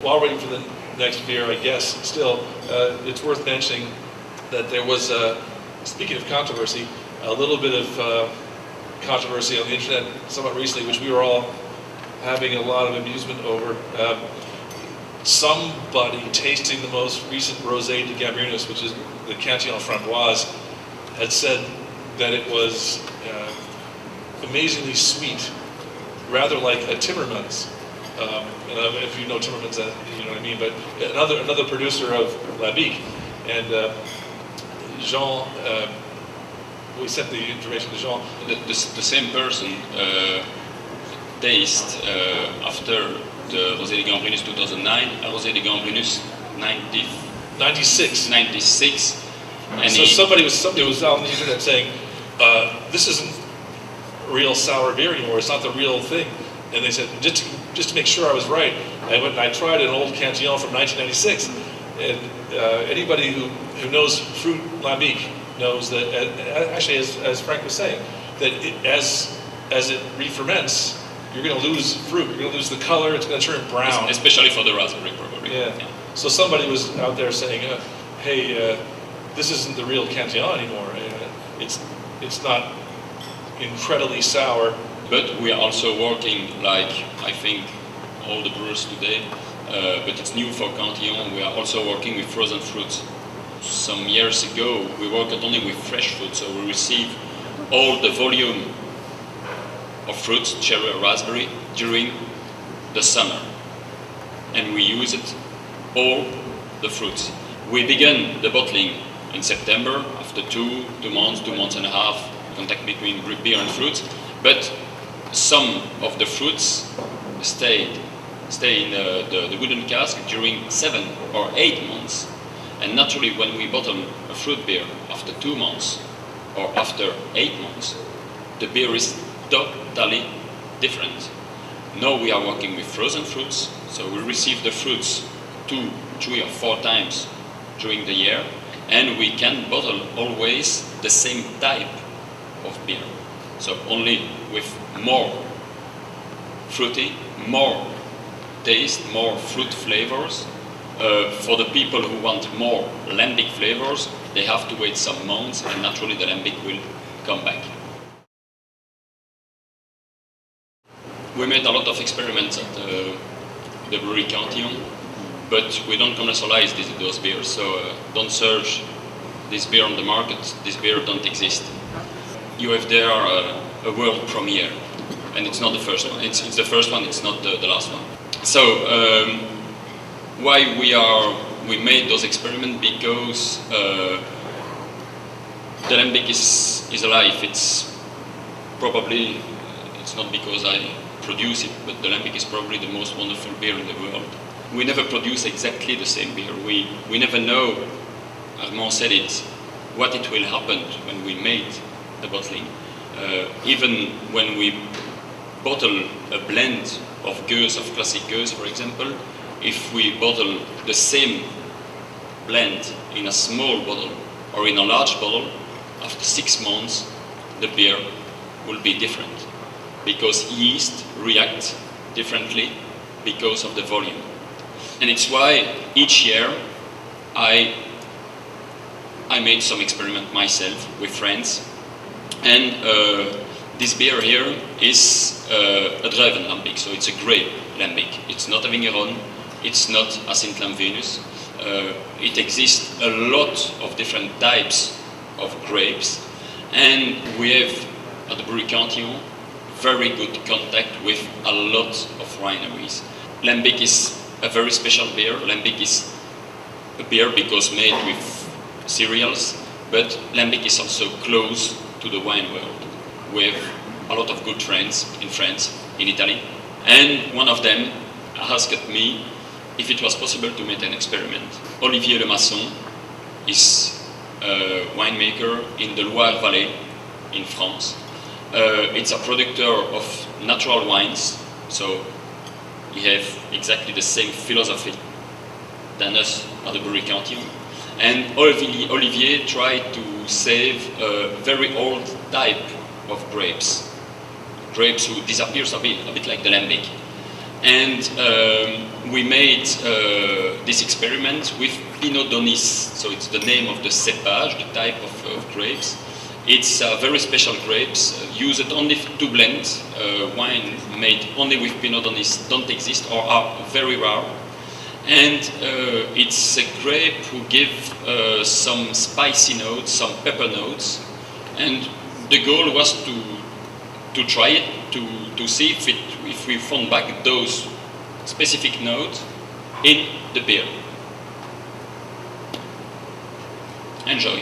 while waiting for the next beer, I guess, still, it's worth mentioning that there was, speaking of controversy, a little bit of controversy on the internet somewhat recently, which we were all having a lot of amusement over. Somebody tasting the most recent Rosé de Gambrinus, which is the Cantillon Framboise, had said that it was amazingly sweet, rather like a Timmermans. And if you know Timmermans, you know what I mean. But another producer of Lambic, and Jean, we sent the information to Jean. The same person taste after the Rosé de Gambrinus 2009, a Rosé de Gambrinus 96. And so somebody was out on the internet saying, this isn't real sour beer anymore, it's not the real thing. And they said, just to make sure I was right, I went and I tried an old Cantillon from 1996. And anybody who knows fruit lambic knows that, actually, as Frank was saying, that as it re-ferments, you're going to lose fruit, you're going to lose the color, it's going to turn brown. Especially for the raspberry, probably. Yeah. So somebody was out there saying, hey, this isn't the real Cantillon anymore. It's not incredibly sour. But we are also working, like I think all the brewers today, but it's new for Cantillon, we are also working with frozen fruits. Some years ago, we worked only with fresh fruit, so we receive all the volume of fruits, cherry or raspberry, during the summer. And we use it, all the fruits. We began the bottling in September, after two months and a half, contact between beer and fruits, but some of the fruits stay in the wooden cask during 7 or 8 months. And naturally, when we bottle a fruit beer after 2 months or after 8 months, the beer is totally different. Now we are working with frozen fruits, so we receive the fruits 2, 3 or 4 times during the year, and we can bottle always the same type of beer. So only with more fruity, more taste, more fruit flavors. For the people who want more lambic flavors, they have to wait some months, and naturally the lambic will come back. We made a lot of experiments at the brewery Cantillon, but we don't commercialize those beers, so don't search this beer on the market, this beer don't exist. You have there a world premiere, and it's not the first one. It's the first one, it's not the last one. So, why we made those experiments? Because the lambic is alive. It's probably, it's not because I produce it, but the lambic is probably the most wonderful beer in the world. We never produce exactly the same beer. We never know, Armand said it, what it will happen when we made the bottling. Even when we bottle a blend of gueuze, of classic gueuze, for example, if we bottle the same blend in a small bottle or in a large bottle, after 6 months, the beer will be different, because yeast react differently because of the volume. And it's why each year I made some experiment myself with friends, and this beer here is a Druiven lambic, so it's a grape lambic. It's not a Vigneron, it's not a Saint Lambic. It exists a lot of different types of grapes, and we have at the brewery Cantillon very good contact with a lot of wineries. Lambic is a very special beer. Lambic is a beer because made with cereals, but Lambic is also close to the wine world. We have a lot of good friends in France, in Italy, and one of them asked me if it was possible to make an experiment. Olivier Le Masson is a winemaker in the Loire Valley in France. It's a producer of natural wines, so he has exactly the same philosophy than us at the brewery Cantillon. And Olivier tried to save a very old type of grapes who disappears a bit like the lambic. And we made this experiment with Pineau d'Onis. So it's the name of the cépage, the type of grapes. It's very special grapes, used only to blend. Wine made only with Pineau d'Onis don't exist or are very rare. And it's a grape who gives some spicy notes, some pepper notes. And the goal was to try it, to see if we found back those specific notes in the beer. Enjoy.